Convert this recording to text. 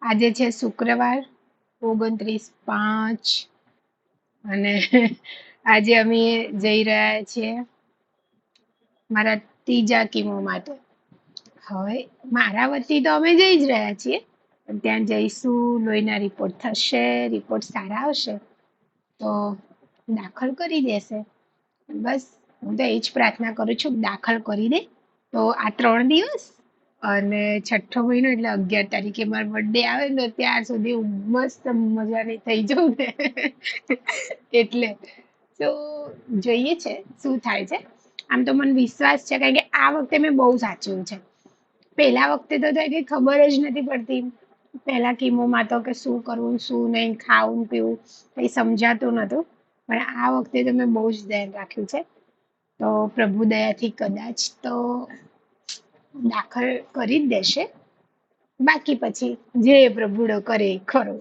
આજે છે શુક્રવાર 29/5 અને આજે અમે જઈ રહ્યા છીએ મારા ત્રીજા કીમો માટે. હવે મારા વતી તો અમે જઈ જ રહ્યા છીએ, પણ ત્યાં જઈશું, લોહીના રિપોર્ટ થશે, રિપોર્ટ સારા આવશે તો દાખલ કરી દેશે. બસ હું તો એ જ પ્રાર્થના કરું છું, દાખલ કરી દે તો આ 3 દિવસ અને 6ઠ્ઠો મહિનો એટલે 11 તારીખે મારો બર્થડે આવે ને ત્યાં સુધી હું મસ્ત મજાની થઈ જાઉં ને એટલે તો જોઈએ છે શું થાય છે. આમ તો મને વિશ્વાસ છે, કારણ કે આ વખતે મેં બહુ સાચવ્યું છે. પહેલા વખતે તો કઈ ખબર જ નથી પડતી. પહેલા કીમોમાં તો કે શું કરવું શું નહીં, ખાવું પીવું કંઈ સમજાતું નહોતું. પણ આ વખતે તો મેં બહુ જ ધ્યાન રાખ્યું છે. તો પ્રભુ દયાથી કદાચ તો દાખલ કરી જ દેશે. બાકી પછી જે પ્રભુડો કરે એ ખરો.